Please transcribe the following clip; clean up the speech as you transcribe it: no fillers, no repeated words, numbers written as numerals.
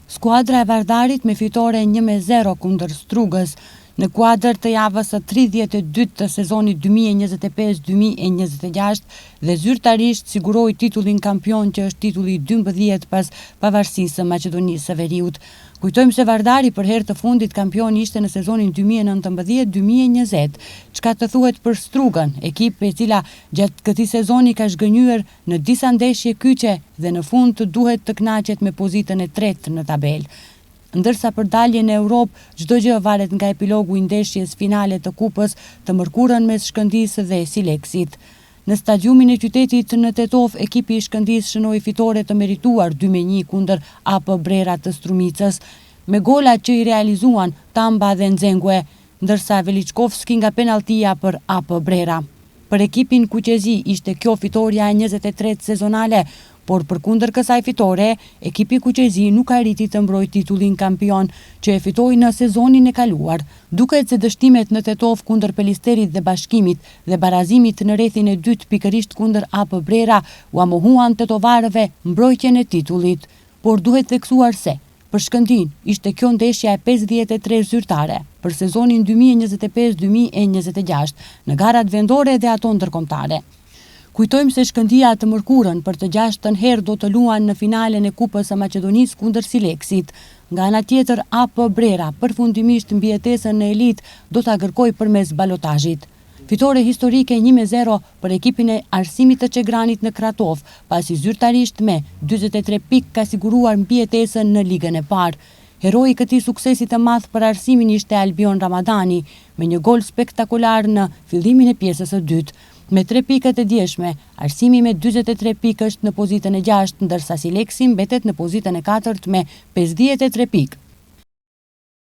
Skuadra e Vardarit me fitore 1-0 kundër Strugës në kuadër të javës së 32 të sezonit 2025-2026 dhe zyrtarisht siguroi titullin kampion që është titulli 12 pas pavarësisë së Maqedonisë së Veriut. Kujtojmë se Vardari për herë të fundit kampion ishte në sezonin 2019-2020, çka të thuhet për Strugën, ekip e cila gjatë këtij sezoni ka zhgënjyer në disa ndeshje kyçe dhe në fund të duhet të kënaqet me pozitën e tretë në tabelë. Ndërsa për daljen e Europë, çdo gjë varet nga epilogu i ndeshjes finale të kupës të mërkurën mes Shkëndijës dhe Sileksit. Në stadiumin e qytetit në Tetov, ekipi i Shkëndijës shënoi fitore të merituar 2-1 kundër AP Brera të Strumicës, me gola që i realizuan Tamba dhe Nzengue, ndërsa Veliçkovski nga penalltia për AP Brera. Për ekipin kuqezi ishte kjo fitoria e 23 sezonale, por përkundër kësaj fitore, ekipi kuqezi nuk arriti të mbrojë titullin kampion që e fitoi në sezonin e kaluar. Duket se dështimet në Tetov kundër Pelisterit dhe Bashkimit dhe barazimit në rrethin e dytë pikërisht kundër AP Brera u amohuan tetovarëve mbrojtjen e titullit, por duhet theksuar se për Shkëndijën ishte kjo ndeshja e 53 zyrtare për sezonin 2025-2026 në garat vendore dhe ato ndërkombëtare. Kujtojmë se Shkëndija të mërkurën për të 6-ën herë do të luan në finalen e Kupës së Maqedonisë kundër Sileksit. Nga ana tjetër, AP Brera përfundimisht mbijetesën në elitë do ta kërkojë përmes balotazhit. Fitore historike 1-0 për ekipin e Arsimit të Çegranit në Kratov, pasi zyrtarisht me 43 pikë ka siguruar mbijetesën në ligën e parë. Heroi i këtij suksesi të madh për Arsimin ishte Albion Ramadani, me një gol spektakolar në fillimin e pjesës së dytë. Me 3 pikët e djeshme, Arsimi me 43 pikë është në pozitën e 6, ndërsa Sileksi mbetet në pozitën e 4 me 53 pikë.